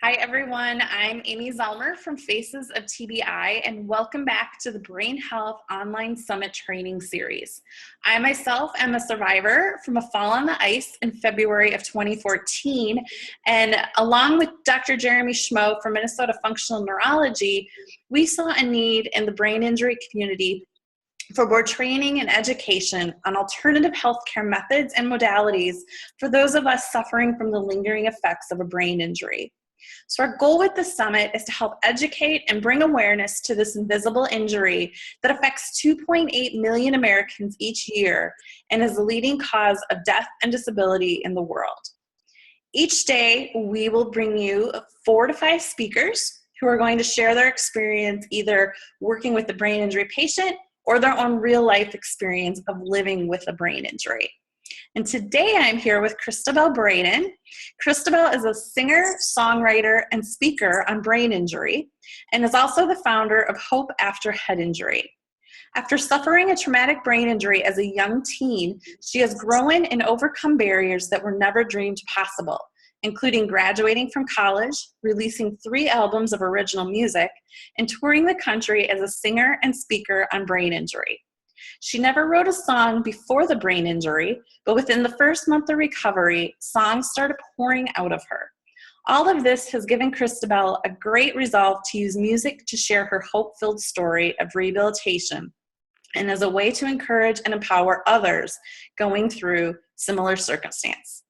Hi, everyone. I'm Amy Zellmer from Faces of TBI, and welcome back to the BrainHealth Online Summit Training Series. I myself am a survivor from a fall on the ice in February of 2014, and along with Dr. Jeremy Schmo from Minnesota Functional Neurology, we saw a need in the brain injury community for more training and education on alternative healthcare methods and modalities for those of us suffering from the lingering effects of a brain injury. So our goal with the summit is to help educate and bring awareness to this invisible injury that affects 2.8 million Americans each year and is the leading cause of death and disability in the world. Each day, we will bring you 4 to 5 speakers who are going to share their experience either working with a brain injury patient or their own real-life experience of living with a brain injury. And today I'm here with Cristabelle Braden. Cristabelle is a singer, songwriter, and speaker on brain injury, and is also the founder of Hope After Head Injury. After suffering a traumatic brain injury as a young teen, she has grown and overcome barriers that were never dreamed possible, including graduating from college, releasing 3 albums of original music, and touring the country as a singer and speaker on brain injury. She never wrote a song before the brain injury, but within the first month of recovery, songs started pouring out of her. All of this has given Cristabelle a great resolve to use music to share her hope-filled story of rehabilitation and as a way to encourage and empower others going through similar circumstance.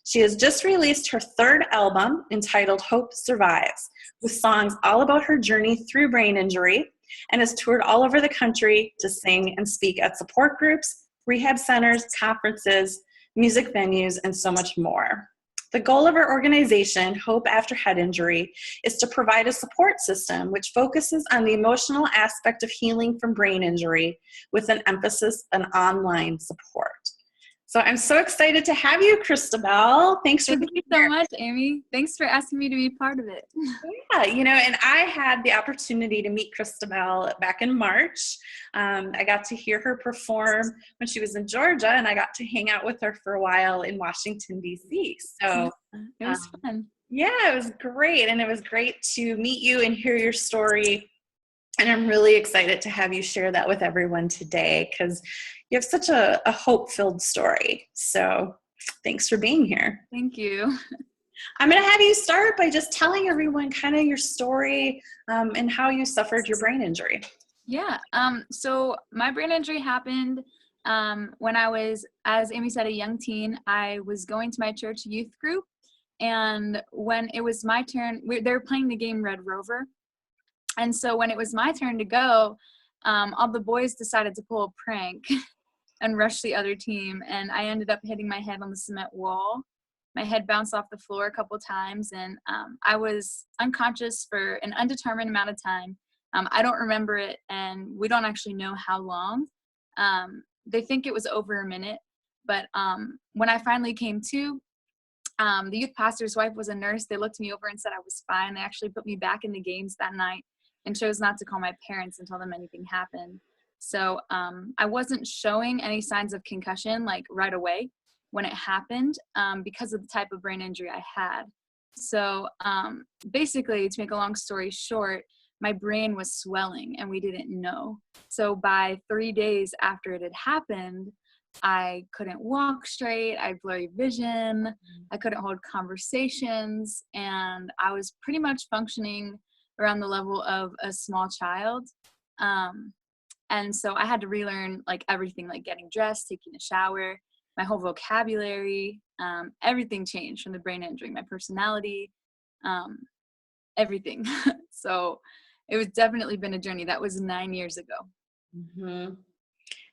She has just released her 3rd album entitled Hope Survives, with songs all about her journey through brain injury, and has toured all over the country to sing and speak at support groups, rehab centers, conferences, music venues, and so much more. The goal of our organization, Hope After Head Injury, is to provide a support system which focuses on the emotional aspect of healing from brain injury with an emphasis on online support. So I'm so excited to have you, Cristabelle. Thanks for being here. Thank you so much, Amy. Thanks for asking me to be part of it. Yeah, and I had the opportunity to meet Cristabelle back in March. I got to hear her perform when she was in Georgia, and I got to hang out with her for a while in Washington, D.C. So it was fun. Yeah, it was great. And it was great to meet you and hear your story. And I'm really excited to have you share that with everyone today because you have such a hope-filled story. So thanks for being here. Thank you. I'm going to have you start by just telling everyone kind of your story and how you suffered your brain injury. Yeah. So my brain injury happened when I was, as Amy said, a young teen. I was going to my church youth group, and when it was my turn, they were playing the game Red Rover. And so when it was my turn to go, all the boys decided to pull a prank and rush the other team. And I ended up hitting my head on the cement wall. My head bounced off the floor a couple times, and I was unconscious for an undetermined amount of time. I don't remember it, and we don't actually know how long. They think it was over a minute. But when I finally came to, the youth pastor's wife was a nurse. They looked me over and said I was fine. They actually put me back in the games that night and chose not to call my parents and tell them anything happened. So I wasn't showing any signs of concussion like right away when it happened because of the type of brain injury I had. So basically, to make a long story short, my brain was swelling and we didn't know. So by 3 days after it had happened, I couldn't walk straight, I had blurry vision, I couldn't hold conversations, and I was pretty much functioning around the level of a small child. And so I had to relearn like everything, like getting dressed, taking a shower, my whole vocabulary, everything changed from the brain injury, my personality, everything. So it was definitely been a journey. That was 9 years ago. Mm-hmm.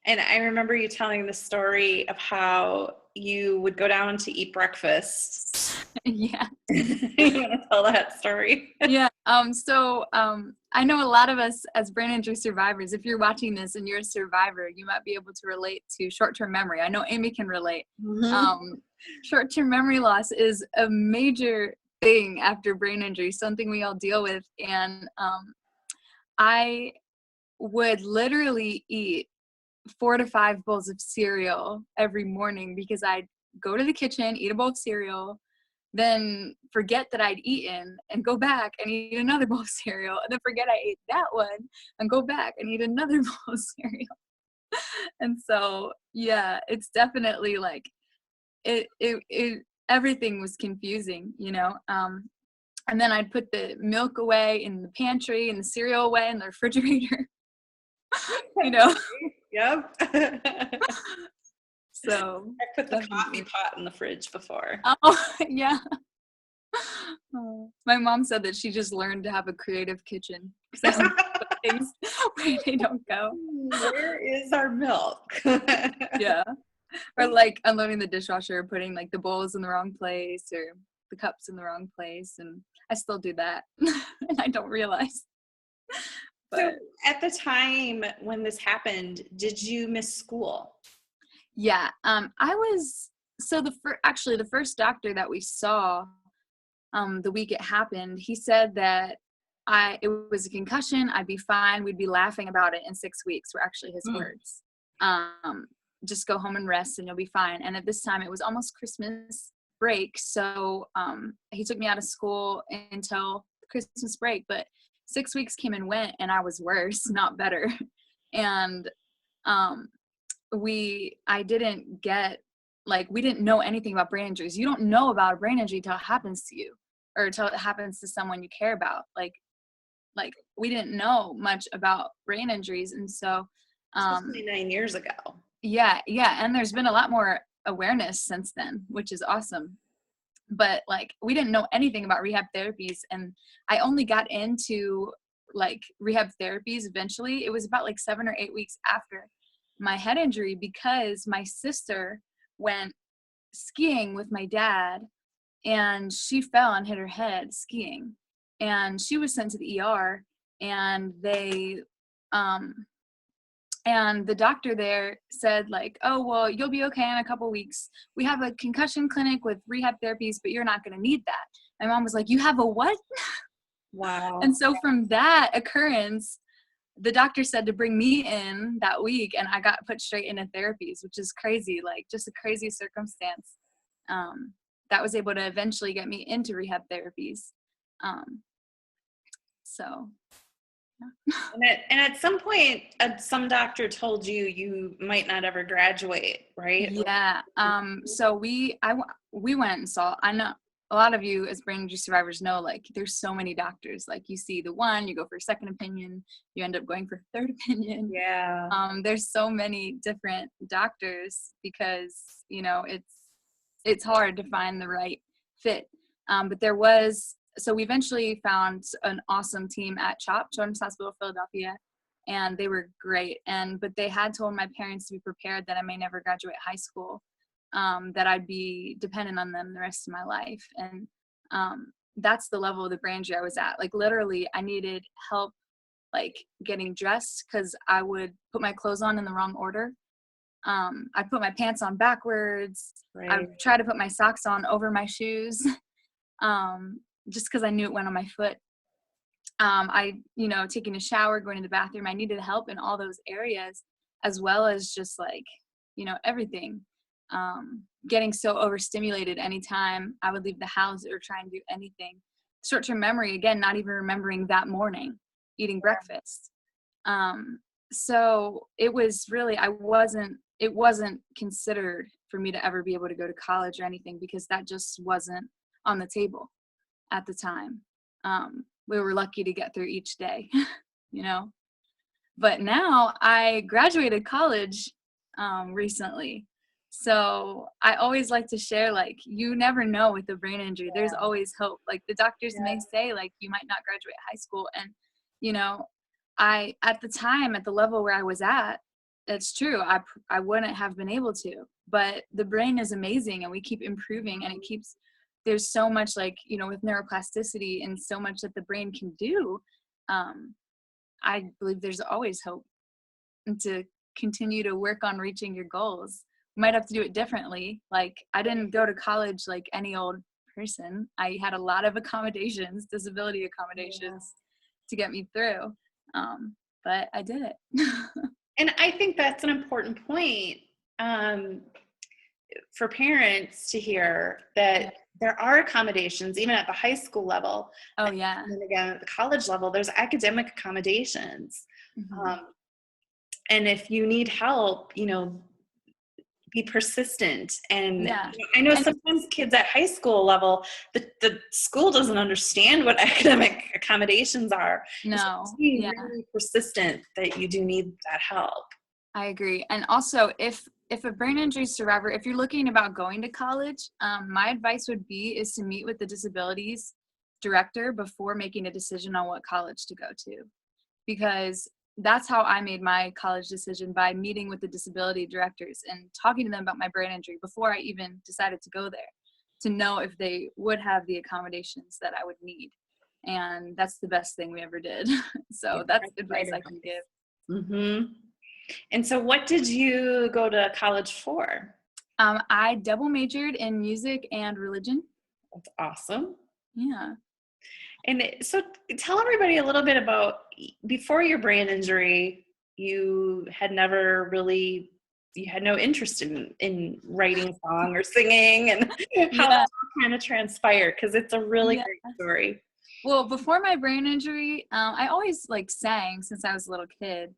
And I remember you telling the story of how you would go down to eat breakfast. Yeah. You want to tell that story? Yeah. So I know a lot of us as brain injury survivors, if you're watching this and you're a survivor, you might be able to relate to short-term memory. I know Amy can relate. Mm-hmm. Short-term memory loss is a major thing after brain injury, something we all deal with. And I would literally eat 4 to 5 bowls of cereal every morning because I'd go to the kitchen, eat a bowl of cereal, then forget that I'd eaten and go back and eat another bowl of cereal, and then forget I ate that one and go back and eat another bowl of cereal. And so, yeah, it's definitely like it everything was confusing, you know. And then I'd put the milk away in the pantry and the cereal away in the refrigerator, you know. Yep. So I put the coffee definitely. pot in the fridge before. Oh, yeah. Oh, my mom said that she just learned to have a creative kitchen because I would put things where they don't go. Where is our milk? Yeah. Or like unloading the dishwasher, putting like the bowls in the wrong place or the cups in the wrong place. And I still do that. And I don't realize. So But at the time when this happened, did you miss school? yeah, I was, so actually the first doctor that we saw the week it happened, he said that it was a concussion, I'd be fine, we'd be laughing about it in 6 weeks, were actually his words. Just go home and rest and you'll be fine. And at this time it was almost Christmas break, so he took me out of school until Christmas break, but 6 weeks came and went and I was worse, not better. And um, I didn't get, like, we didn't know anything about brain injuries. You don't know about a brain injury till it happens to you or till it happens to someone you care about. Like we didn't know much about brain injuries. And so, Especially 9 years ago. yeah. And there's been a lot more awareness since then, which is awesome. But like, we didn't know anything about rehab therapies. And I only got into like rehab therapies eventually. It was about like 7 or 8 weeks after my head injury, because my sister went skiing with my dad and she fell and hit her head skiing, and she was sent to the ER, and and the doctor there said like, oh, well, you'll be okay in a couple weeks. We have a concussion clinic with rehab therapies, but you're not going to need that. My mom was like, you have a what? Wow. And so from that occurrence, the doctor said to bring me in that week, and I got put straight into therapies, which is crazy, like just a crazy circumstance that was able to eventually get me into rehab therapies. So, yeah. And at some point, some doctor told you you might not ever graduate, right? Yeah. So we went and saw, I know a lot of you as brain injury survivors know, like there's so many doctors, like you see the one, you go for a second opinion, you end up going for a third opinion. Yeah. There's so many different doctors because, you know, it's hard to find the right fit. But so we eventually found an awesome team at CHOP, Children's Hospital Philadelphia, and they were great. But they had told my parents to be prepared that I may never graduate high school, that I'd be dependent on them the rest of my life. And that's the level of the brain injury I was at. Like literally, I needed help, like getting dressed, because I would put my clothes on in the wrong order. I'd put my pants on backwards. Right. I'd try to put my socks on over my shoes, just because I knew it went on my foot. Taking a shower, going to the bathroom, I needed help in all those areas, as well as just like, everything. Getting so overstimulated anytime I would leave the house or try and do anything. Short-term memory, again, not even remembering that morning, eating breakfast. So it was really, it wasn't considered for me to ever be able to go to college or anything, because that just wasn't on the table at the time. We were lucky to get through each day, But now I graduated college recently. So I always like to share, like, you never know with a brain injury. There's always hope. Like the doctors may say, like, you might not graduate high school. And, at the time, at the level where I was at, it's true. I wouldn't have been able to, but the brain is amazing and we keep improving, and there's so much, like, with neuroplasticity and so much that the brain can do. I believe there's always hope to continue to work on reaching your goals. You might have to do it differently. Like, I didn't go to college like any old person. I had a lot of accommodations, disability accommodations to get me through. But I did it. And I think that's an important point for parents to hear, that there are accommodations even at the high school level. Oh yeah. And then again, at the college level, there's academic accommodations. Mm-hmm. And if you need help, be persistent. And Yeah. I know And sometimes kids at high school level, the school doesn't understand what academic accommodations are. So no, being yeah, really persistent that you do need that help. I agree. And also, if a brain injury survivor, if you're looking about going to college, my advice would be is to meet with the disabilities director before making a decision on what college to go to, because that's how I made my college decision, by meeting with the disability directors and talking to them about my brain injury before I even decided to go there, to know if they would have the accommodations that I would need. And that's the best thing we ever did. So Yeah, that's that's advice right I can give. Mm-hmm. And so what did you go to college for? I double majored in music and religion. That's awesome. Yeah. And so tell everybody a little bit about, before your brain injury, you had never really, you had no interest in writing a song or singing, and how Yeah. that kind of transpired, because it's a really Yeah. great story. Well, before my brain injury, I always like sang since I was a little kid.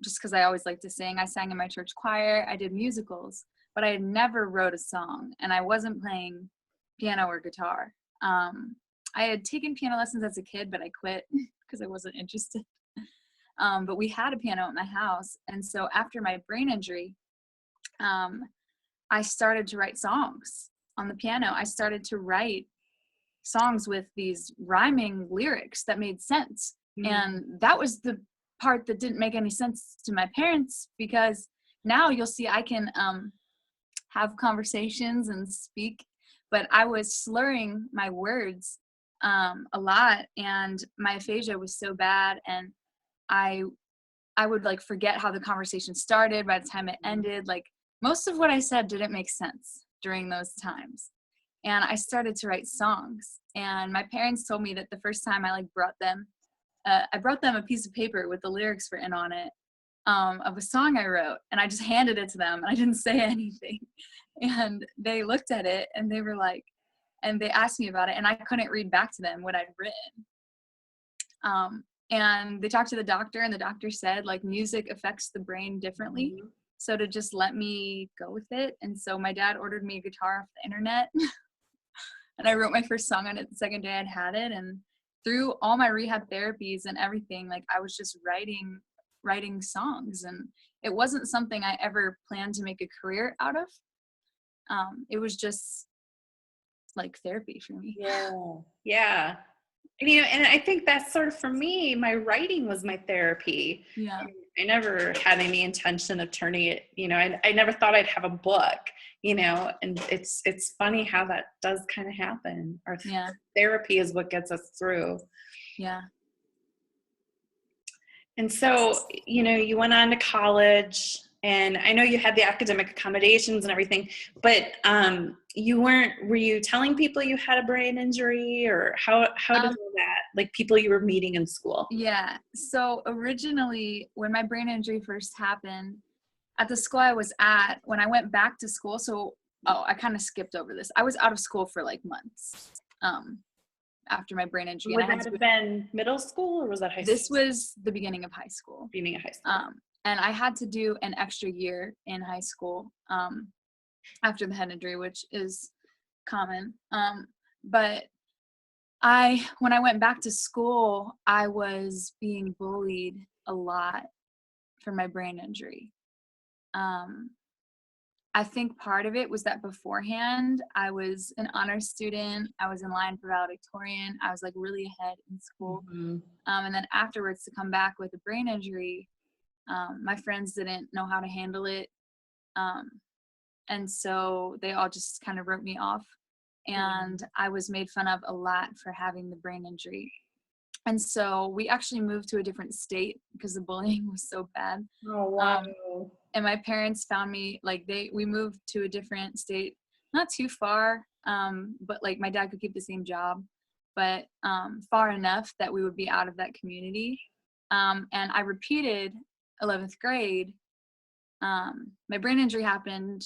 Just because I always liked to sing. I sang in my church choir. I did musicals, but I had never wrote a song, and I wasn't playing piano or guitar. I had taken piano lessons as a kid, but I quit because I wasn't interested. But we had a piano at my house, and so after my brain injury, um, I started to write songs on the piano. I started to write songs with these rhyming lyrics that made sense. Mm-hmm. And that was the part that didn't make any sense to my parents, because now you'll see I can have conversations and speak, but I was slurring my words a lot, and my aphasia was so bad, and I would like forget how the conversation started by the time it ended. Like, most of what I said didn't make sense during those times. And I started to write songs. And my parents told me that the first time I brought them a piece of paper with the lyrics written on it, of a song I wrote, and I just handed it to them, and I didn't say anything. And they looked at it, and they were like, and they asked me about it, and I couldn't read back to them what I'd written. And they talked to the doctor, and the doctor said music affects the brain differently. Mm-hmm. So to just let me go with it. And so my dad ordered me a guitar off the internet and I wrote my first song on it the second day I'd had it. And through all my rehab therapies and everything, I was just writing songs, and it wasn't something I ever planned to make a career out of. It was just therapy for me. Yeah. And I think that's sort of, for me, my writing was my therapy. Yeah. I never had any intention of turning it, I never thought I'd have a book, and it's funny how that does kind of happen. Our therapy is what gets us through. Yeah. And so, you went on to college, and I know you had the academic accommodations and everything, but were you telling people you had a brain injury, or how did that, people you were meeting in school? Yeah. So originally, when my brain injury first happened, at the school I was at, when I went back to school, I kind of skipped over this. I was out of school for months after my brain injury. Would that have been middle school, or was that high school? This was the beginning of high school. Beginning of high school. And I had to do an extra year in high school after the head injury, which is common. But when I went back to school, I was being bullied a lot for my brain injury. I think part of it was that beforehand, I was an honor student. I was in line for valedictorian. I was really ahead in school. Mm-hmm. And then afterwards, to come back with a brain injury, my friends didn't know how to handle it. And so they all just kind of wrote me off. And I was made fun of a lot for having the brain injury. And so we actually moved to a different state because the bullying was so bad. Oh, wow. And my parents found me, we moved to a different state, not too far, but my dad could keep the same job, but far enough that we would be out of that community. And I repeated 11th grade. My brain injury happened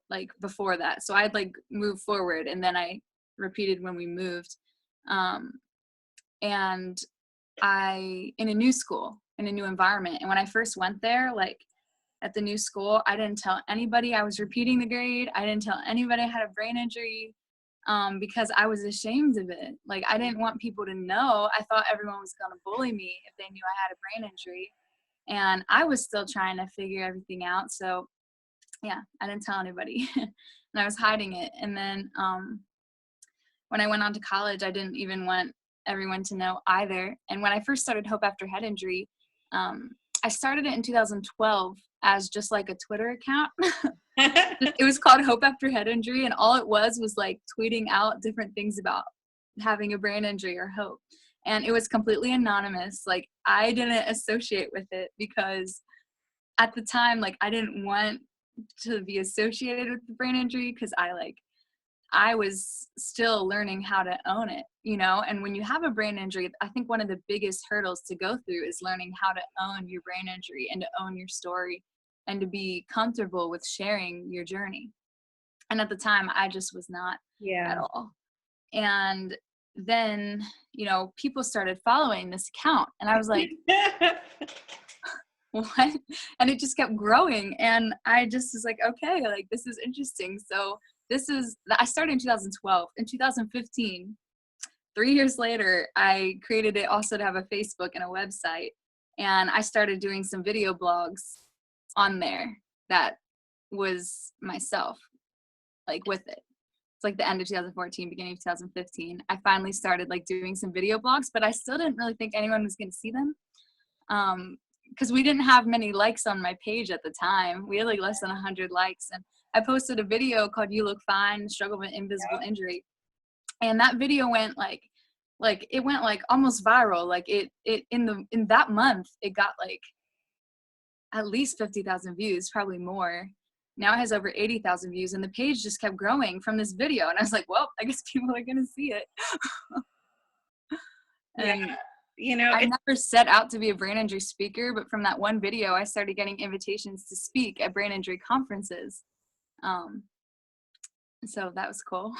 like before that. So I'd like move forward, and then I repeated when we moved. And I, in a new school, in a new environment. And when I first went there, like at the new school, I didn't tell anybody I was repeating the grade. I didn't tell anybody I had a brain injury, because I was ashamed of it. Like, I didn't want people to know. I thought everyone was going to bully me if they knew I had a brain injury. And I was still trying to figure everything out. So yeah, I didn't tell anybody and I was hiding it. And then when I went on to college, I didn't even want everyone to know either. And when I first started Hope After Head Injury, I started it in 2012 as just like a Twitter account. It was called Hope After Head Injury, and all it was like tweeting out different things about having a brain injury or hope. And it was completely anonymous. Like, I didn't associate with it because at the time, like, I didn't want to be associated with the brain injury because I was still learning how to own it, you know? And when you have a brain injury, I think one of the biggest hurdles to go through is learning how to own your brain injury and to own your story and to be comfortable with sharing your journey. And at the time, I just was not at all. And then, you know, people started following this account, and I was like, what? And it just kept growing. And I just was like, okay, like, this is interesting. So I started in 2012. In 2015, 3 years later, I created it also to have a Facebook and a website. And I started doing some video blogs on there that was myself, like, with it. It's like the end of 2014, beginning of 2015. I finally started like doing some video blogs, but I still didn't really think anyone was going to see them. Because we didn't have many likes on my page at the time. We had like less than 100 likes. And I posted a video called You Look Fine, Struggle with Invisible Injury. And that video went it went like almost viral. Like it in that month, it got like at least 50,000 views, probably more. Now it has over 80,000 views, and the page just kept growing from this video. And I was like, well, I guess people are going to see it. And you know, I never set out to be a brain injury speaker, but from that one video, I started getting invitations to speak at brain injury conferences. So that was cool.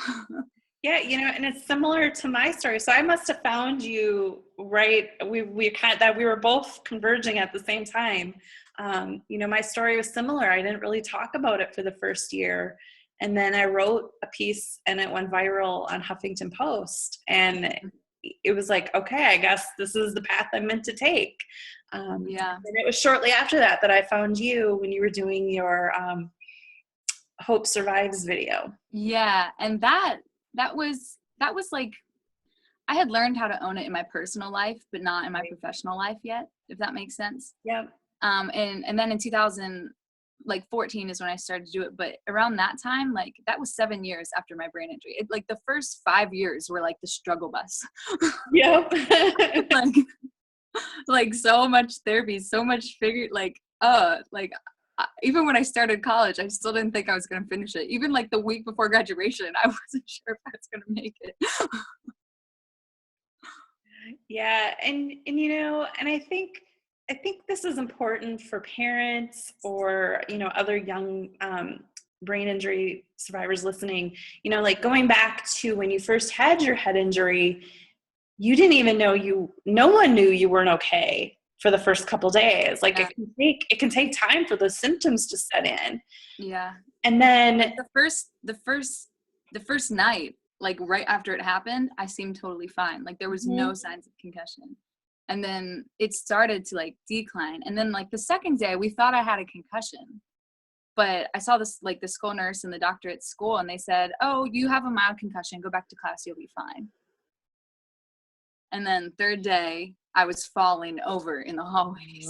Yeah, you know, and it's similar to my story. So I must have found you right. We kind that we were both converging at the same time. You know, my story was similar. I didn't really talk about it for the first year, and then I wrote a piece, and it went viral on Huffington Post, and it was like, okay, I guess this is the path I'm meant to take. Yeah. And it was shortly after that I found you when you were doing your Hope Survives video. Yeah, and that was like, I had learned how to own it in my personal life, but not in my professional life yet, if that makes sense. Yeah. And then in 2014 is when I started to do it. But around that time, like, that was 7 years after my brain injury. Like the first 5 years were like the struggle bus. Yep. like so much therapy, so much even when I started college, I still didn't think I was going to finish it. Even like the week before graduation, I wasn't sure if I was going to make it. Yeah. And you know, and I think this is important for parents or, you know, other young brain injury survivors listening. You know, like going back to when you first had your head injury, you didn't even know no one knew you weren't okay for the first couple days. Like, Yeah. it can take time for those symptoms to set in. Yeah. And then the first night, like right after it happened, I seemed totally fine. Like there was no signs of concussion. And then it started to like decline. And then like the second day, we thought I had a concussion. But I saw this, like the school nurse and the doctor at school, and they said, oh, you have a mild concussion. Go back to class. You'll be fine. And then third day, I was falling over in the hallways.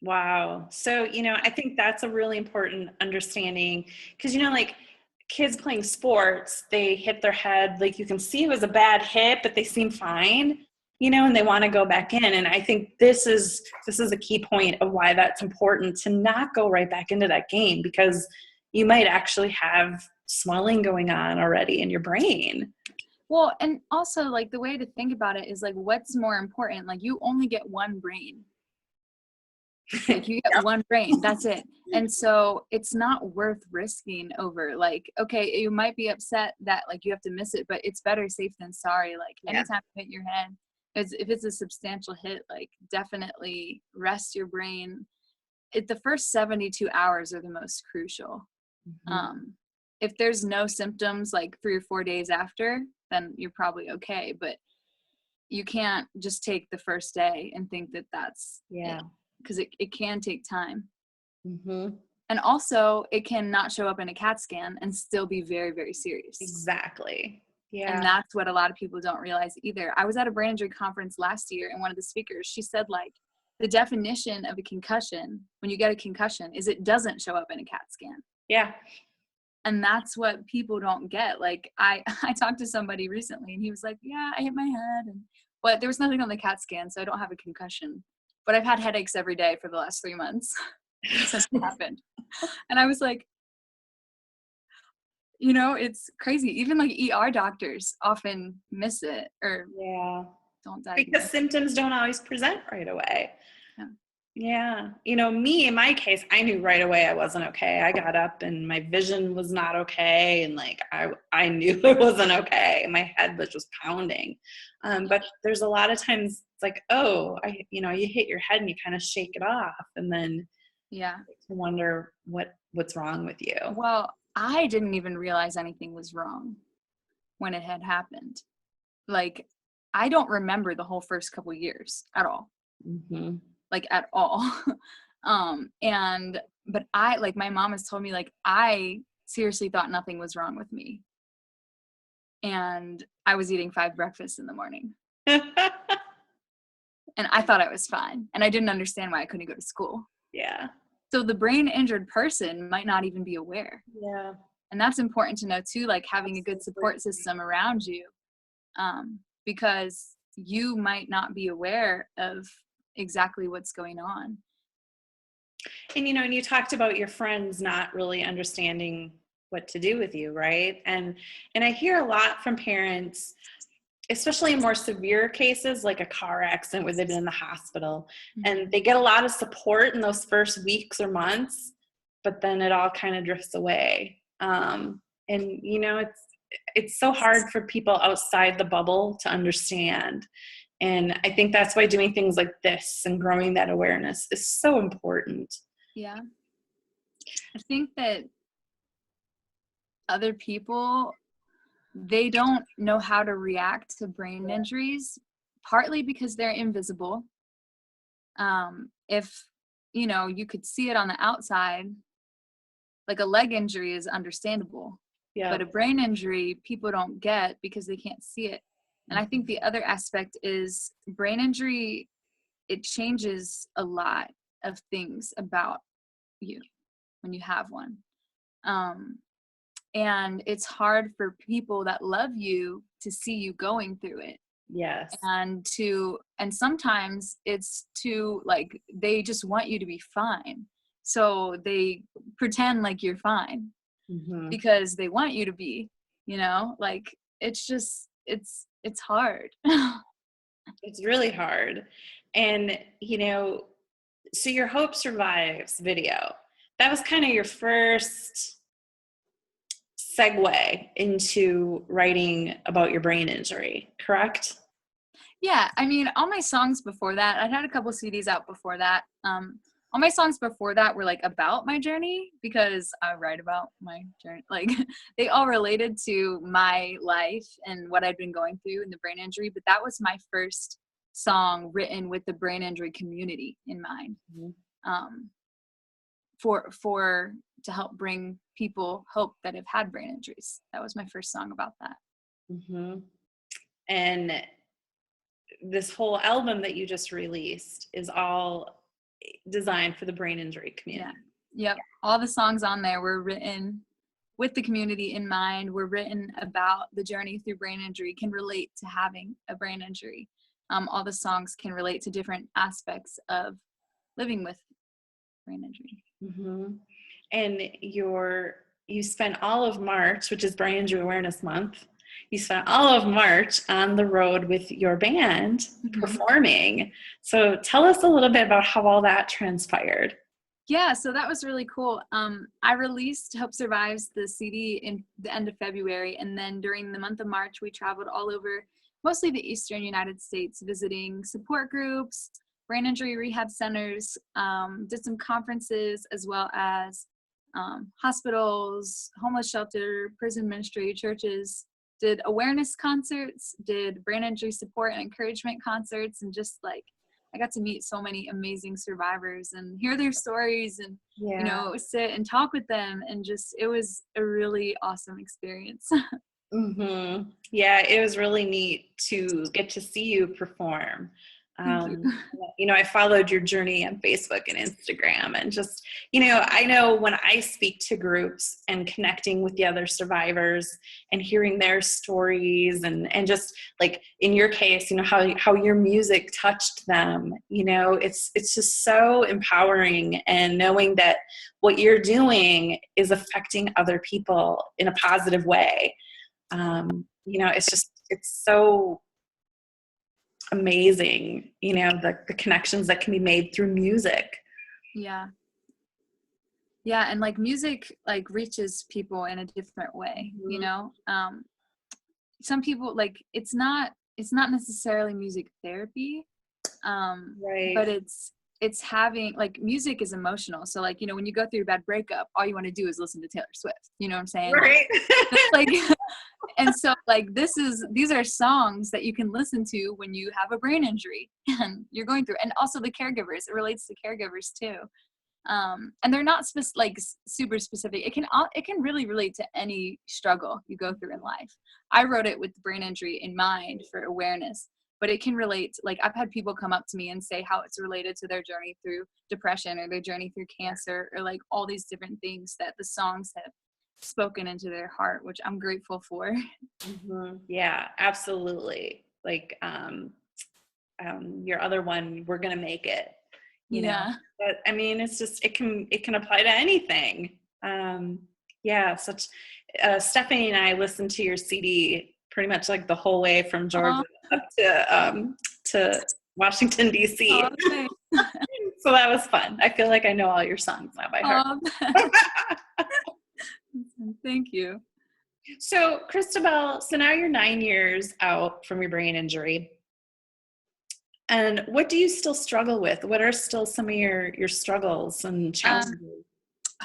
Wow. So, you know, I think that's a really important understanding because, you know, like kids playing sports, they hit their head, like you can see it was a bad hit, but they seem fine, you know, and they want to go back in. And I think this is a key point of why that's important to not go right back into that game, because you might actually have swelling going on already in your brain. Well, and also like the way to think about it is like, what's more important? Like you only get one brain. Like you get one brain, that's it. And so it's not worth risking over, like, okay, you might be upset that like you have to miss it, but it's better safe than sorry. Like anytime you hit your head, if it's a substantial hit, like definitely rest your brain. The first 72 hours are the most crucial. If there's no symptoms like 3 or 4 days after, then you're probably okay. But you can't just take the first day and think that that's it, because it can take time. And also it can not show up in a CAT scan and still be very, very serious. Exactly. Yeah. And that's what a lot of people don't realize either. I was at a brain injury conference last year, and one of the speakers, she said, like, the definition of a concussion, when you get a concussion, is it doesn't show up in a CAT scan. Yeah. And that's what people don't get. Like I talked to somebody recently, and he was like, yeah, I hit my head, but there was nothing on the CAT scan, so I don't have a concussion. But I've had headaches every day for the last 3 months since it happened. And I was like, it's crazy. Even like ER doctors often miss it or don't diagnose. Because symptoms don't always present right away. Yeah. Me, in my case, I knew right away I wasn't okay. I got up and my vision was not okay. And like, I knew it wasn't okay. My head was just pounding. But there's a lot of times it's like, oh, you hit your head and you kind of shake it off. And then you wonder what's wrong with you. Well, I didn't even realize anything was wrong when it had happened. Like, I don't remember the whole first couple years at all. Like at all. But my mom has told me, like, I seriously thought nothing was wrong with me. And I was eating 5 breakfasts in the morning. And I thought I was fine. And I didn't understand why I couldn't go to school. Yeah. So the brain injured person might not even be aware. Yeah. And that's important to know too, like having a good support system around you. Because you might not be aware of exactly what's going on. And and you talked about your friends not really understanding what to do with you, right? And I hear a lot from parents, especially in more severe cases like a car accident where they've been in the hospital, and they get a lot of support in those first weeks or months, but then it all kind of drifts away. And it's so hard for people outside the bubble to understand. And I think that's why doing things like this and growing that awareness is so important. Yeah. I think that other people, they don't know how to react to brain injuries, partly because they're invisible. If, you could see it on the outside, like a leg injury is understandable. But a brain injury, people don't get because they can't see it. And I think the other aspect is brain injury, it changes a lot of things about you when you have one. And it's hard for people that love you to see you going through it. Yes. And sometimes it's like, they just want you to be fine. So they pretend like you're fine because they want you to be, like, it's just, it's hard. It's really hard. And, so your Hope Survives video, that was kind of your first segue into writing about your brain injury, correct? Yeah. I mean, all my songs before that, I'd had a couple CDs out before that. All my songs before that were like about my journey, because I write about my journey. Like, they all related to my life and what I'd been going through in the brain injury. But that was my first song written with the brain injury community in mind, to help bring people hope that have had brain injuries. That was my first song about that. And this whole album that you just released is all designed for the brain injury community. Yep. All the songs on there were written with the community in mind. Were written about the journey through brain injury, can relate to having a brain injury. All the songs can relate to different aspects of living with brain injury. And you spent all of March, which is Brain Injury Awareness Month, you spent all of March on the road with your band performing. So tell us a little bit about how all that transpired. Yeah, so that was really cool. I released Hope Survives, the CD, in the end of February, and then during the month of March, we traveled all over, mostly the eastern United States, visiting support groups, brain injury rehab centers, did some conferences, as well as hospitals, homeless shelter, prison ministry, churches, did awareness concerts, did brain injury support and encouragement concerts, and just like I got to meet so many amazing survivors and hear their stories and, you know, sit and talk with them. And just, it was a really awesome experience. Yeah, it was really neat to get to see you perform. Thank you. You know, I followed your journey on Facebook and Instagram, and just, you know, I know when I speak to groups and connecting with the other survivors and hearing their stories, and just like in your case, you know, how your music touched them, you know, it's just so empowering, and knowing that what you're doing is affecting other people in a positive way. You know, it's so amazing, you know, the connections that can be made through music. Yeah. And like music like reaches people in a different way, you know. Some people, like, it's not necessarily music therapy, but it's having, like, music is emotional. So like, you know, when you go through a bad breakup, all you want to do is listen to Taylor Swift, you know what I'm saying? Right. Like and so like these are songs that you can listen to when you have a brain injury and you're going through, and also the caregivers, it relates to caregivers too. And they're not super specific. It can really relate to any struggle you go through in life. I wrote it with brain injury in mind for awareness, but it can relate. Like, I've had people come up to me and say how it's related to their journey through depression or their journey through cancer, or like all these different things that the songs have spoken into their heart, which I'm grateful for. Yeah, absolutely. Like, your other one, We're Gonna Make It, you know, but I mean, it's just, it can apply to anything. Yeah, Stephanie and I listened to your CD pretty much like the whole way from Georgia up to Washington, DC. Okay. So that was fun. I feel like I know all your songs now by heart. Thank you. So Cristabelle, so now you're 9 years out from your brain injury. And what do you still struggle with? What are still some of your struggles and challenges?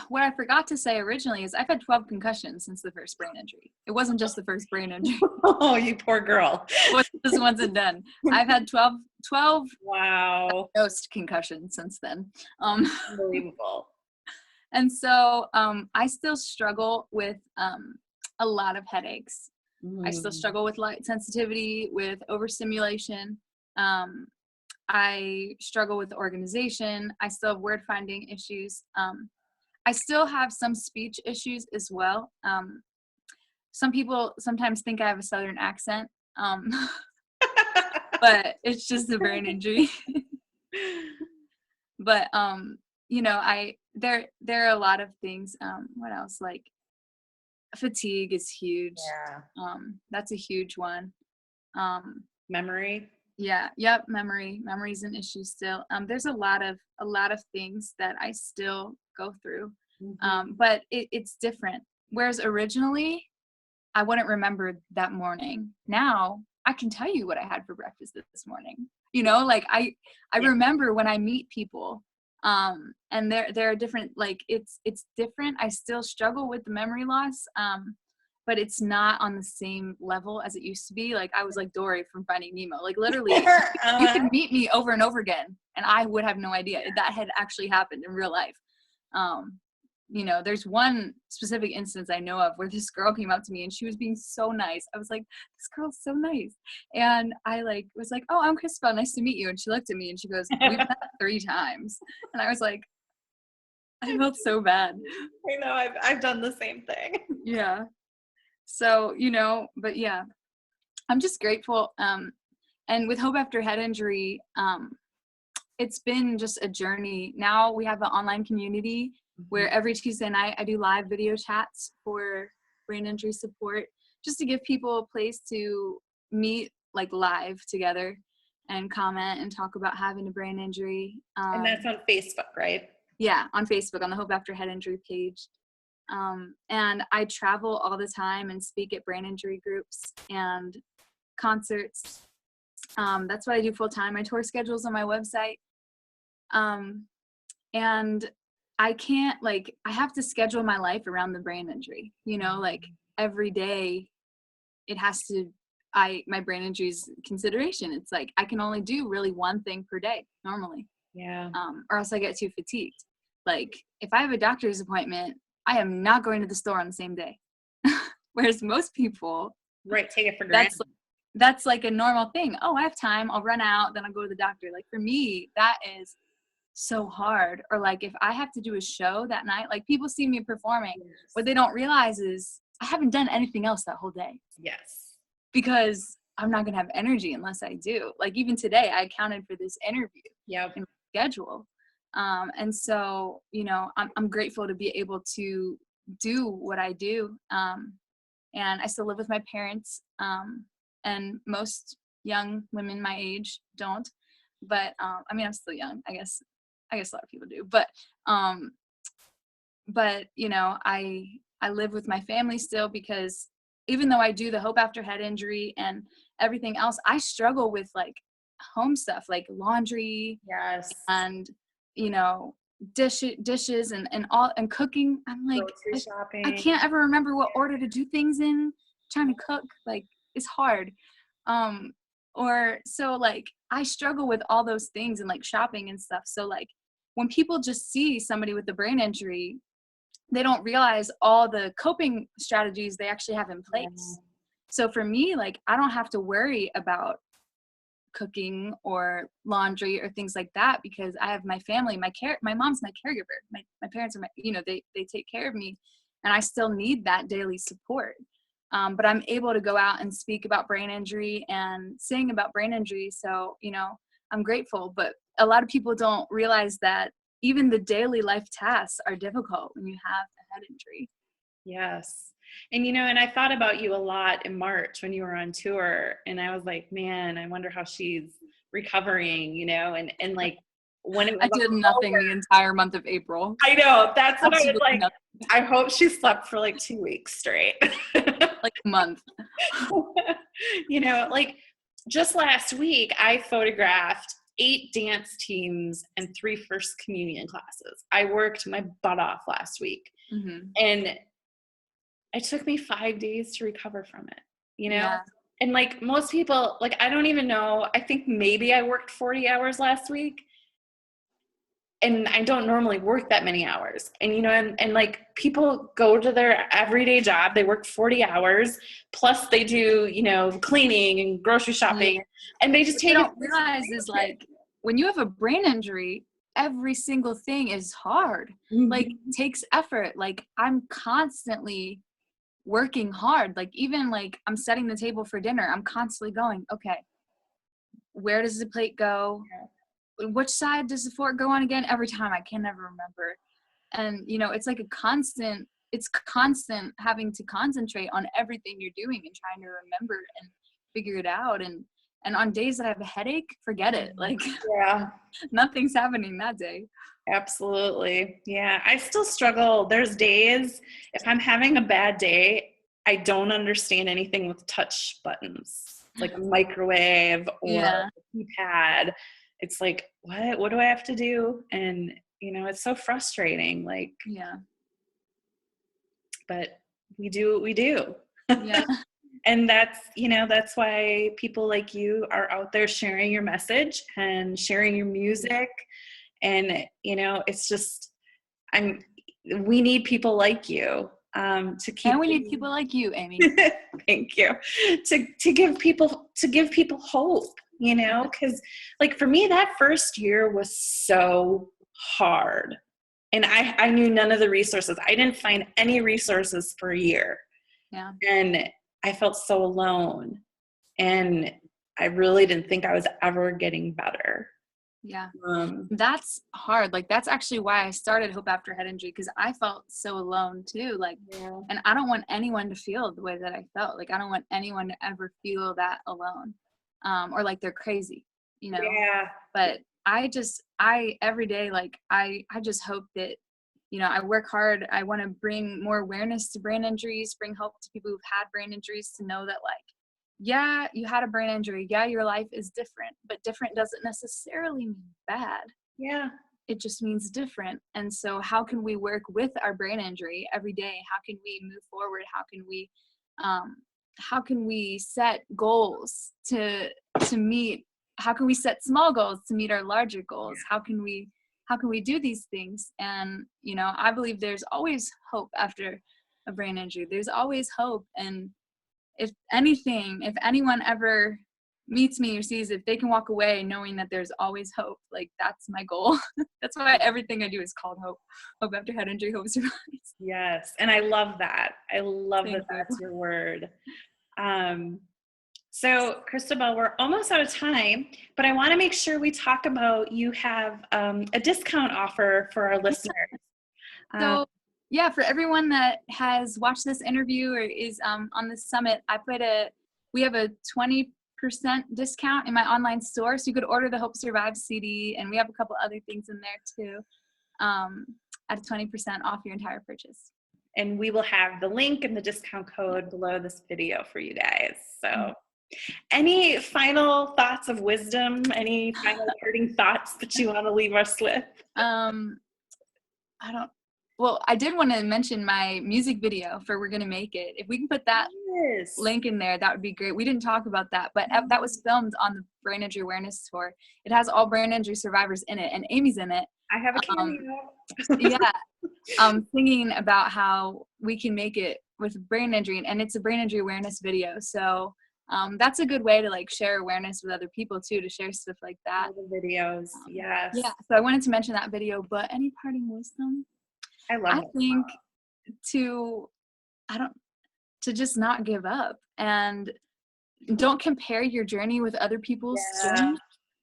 What I forgot to say originally is I've had 12 concussions since the first brain injury. It wasn't just the first brain injury. Oh, you poor girl. It wasn't just once and done. I've had 12 wow, diagnosed concussions since then. Unbelievable. And so I still struggle with a lot of headaches. I still struggle with light sensitivity, with overstimulation. I struggle with organization. I still have word finding issues. I still have some speech issues as well. Some people sometimes think I have a Southern accent, but it's just a brain injury. But you know, there are a lot of things. What else? Like fatigue is huge. Yeah. That's a huge one. Memory. Yeah. Yep. Memory's an issue still. There's a lot of things that I still go through. But it's different. Whereas originally I wouldn't remember that morning. Now I can tell you what I had for breakfast this morning. You know, like I remember when I meet people, and there are different, like it's different. I still struggle with the memory loss. But it's not on the same level as it used to be. Like I was like Dory from Finding Nemo. Like literally, you could meet me over and over again, and I would have no idea that had actually happened in real life. You know, there's one specific instance I know of where this girl came up to me and she was being so nice. I was like, this girl's so nice. And I like was like, oh, I'm Cristabelle, nice to meet you. And she looked at me and she goes, we've met 3 times. And I was like, I felt so bad. I know, I've done the same thing. Yeah. So, you know, but yeah, I'm just grateful. And with Hope After Head Injury, it's been just a journey. Now we have an online community where every Tuesday night I do live video chats for brain injury support, just to give people a place to meet like live together and comment and talk about having a brain injury. And that's on Facebook, right? Yeah, on Facebook, on the Hope After Head Injury page. And I travel all the time and speak at brain injury groups and concerts. That's what I do full time. My tour schedule's on my website. And I can't, like, I have to schedule my life around the brain injury, you know, like every day it has to, my brain injury's consideration. It's like, I can only do really one thing per day normally. Yeah. Or else I get too fatigued. Like if I have a doctor's appointment, I am not going to the store on the same day. Whereas most people, right, take it for granted. That's like a normal thing. Oh, I have time. I'll run out. Then I'll go to the doctor. Like for me, that is so hard. Or like if I have to do a show that night, like people see me performing. Yes. What they don't realize is I haven't done anything else that whole day. Yes. Because I'm not going to have energy unless I do. Like even today, I accounted for this interview in my schedule. And so, you know, I'm grateful to be able to do what I do. And I still live with my parents. And most young women my age don't. But I mean, I'm still young. I guess a lot of people do. But you know, I live with my family still because even though I do the Hope After Head Injury and everything else, I struggle with like home stuff, like laundry. Yes. And you know, dishes and cooking. I'm like, I can't ever remember what order to do things in. Trying to cook, like, it's hard. Or so like I struggle with all those things and like shopping and stuff. So like when people just see somebody with a brain injury, they don't realize all the coping strategies they actually have in place. Yeah. So for me, like I don't have to worry about cooking or laundry or things like that because I have my family, my mom's my caregiver. My parents are they take care of me, and I still need that daily support. But I'm able to go out and speak about brain injury and sing about brain injury. So, you know, I'm grateful, but a lot of people don't realize that even the daily life tasks are difficult when you have a head injury. Yes. And, you know, and I thought about you a lot in March when you were on tour, and I was like, man, I wonder how she's recovering, you know, and like when it was I did nothing the entire month of April. I know. That's what I was like. Nothing. I hope she slept for like 2 weeks straight. Like a month. You know, like just last week, I photographed 8 dance teams and 3 first communion classes. I worked my butt off last week. Mm-hmm. And it took me 5 days to recover from it, you know? Yeah. And like most people, like, I don't even know, I think maybe I worked 40 hours last week. And I don't normally work that many hours. And, you know, and like people go to their everyday job, they work 40 hours, plus they do, you know, cleaning and grocery shopping. Yeah. And they just don't realize is like, when you have a brain injury, every single thing is hard. Mm-hmm. Like takes effort. Like I'm constantly working hard. Like even like I'm setting the table for dinner, I'm constantly going, okay, where does the plate go? Yeah. Which side does the fork go on again? Every time I can never remember. And, you know, it's like it's constant having to concentrate on everything you're doing and trying to remember and figure it out. And on days that I have a headache, forget it. Like, yeah, nothing's happening that day. Absolutely. Yeah. I still struggle. There's days, if I'm having a bad day, I don't understand anything with touch buttons, like a microwave or a keypad. It's like, what do I have to do? And, you know, it's so frustrating. Like, yeah, but we do what we do. Yeah. And that's, you know, that's why people like you are out there sharing your message and sharing your music. And, you know, it's just, we need people like you to keep. And we need people like you, Amy. Thank you. To give people hope. You know, because like for me, that first year was so hard. And I knew none of the resources. I didn't find any resources for a year. Yeah. And I felt so alone. And I really didn't think I was ever getting better. Yeah. Um, That's hard. Like, that's actually why I started Hope After Head Injury, because I felt so alone too. Like, yeah. and I don't want anyone to feel the way that I felt. Like, I don't want anyone to ever feel that alone, or like they're crazy, you know. Yeah. But every day, like, I just hope that, you know, I work hard. I want to bring more awareness to brain injuries, bring hope to people who've had brain injuries, to know that, like, yeah, you had a brain injury. Yeah, your life is different, but different doesn't necessarily mean bad. Yeah. It just means different. And so how can we work with our brain injury every day? How can we move forward? How can we set goals to meet? How can we set small goals to meet our larger goals? How can we do these things? And, you know, I believe there's always hope after a brain injury. There's always hope. And if anyone ever meets me or sees, if they can walk away knowing that there's always hope, like, that's my goal. That's why everything I do is called Hope. Hope After Head Injury, Hope Survives. Yes. And I love that. I love Thank that you. that's your word. So Cristabelle, we're almost out of time, but I want to make sure we talk about, you have a discount offer for our listeners. So yeah, for everyone that has watched this interview or is on the summit, we have a 20% discount in my online store. So you could order the Hope Survives CD, and we have a couple other things in there too, at a 20% off your entire purchase. And we will have the link and the discount code below this video for you guys. So any final thoughts of wisdom, any final parting thoughts that you want to leave us with? I did want to mention my music video for We're Gonna Make It. If we can put that link in there, that would be great. We didn't talk about that, but that was filmed on the Brain Injury Awareness Tour. It has all brain injury survivors in it, and Amy's in it. I have a cameo. Singing about how we can make it with brain injury, and it's a brain injury awareness video. So that's a good way to, like, share awareness with other people too, to share stuff like that. All the videos, yes. Yeah, so I wanted to mention that video. But any parting wisdom? I think to just not give up, and don't compare your journey with other people's journey,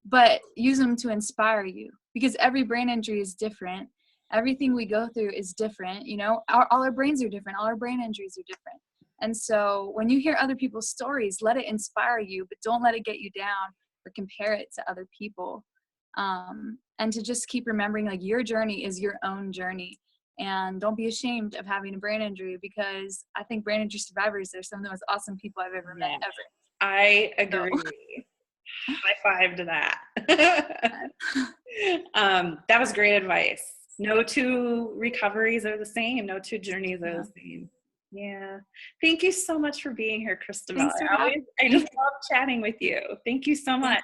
but use them to inspire you, because every brain injury is different. Everything we go through is different. You know, all our brains are different. All our brain injuries are different. And so when you hear other people's stories, let it inspire you, but don't let it get you down or compare it to other people. And to just keep remembering, like, your journey is your own journey. And don't be ashamed of having a brain injury, because I think brain injury survivors are some of the most awesome people I've ever met ever. I agree. So. High five to that. That was great advice. No two recoveries are the same. No two journeys are the same. Yeah. Thank you so much for being here, Cristabelle. I just love chatting with you. Thank you so much.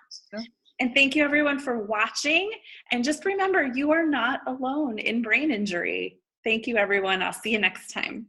And thank you everyone for watching. And just remember, you are not alone in brain injury. Thank you, everyone. I'll see you next time.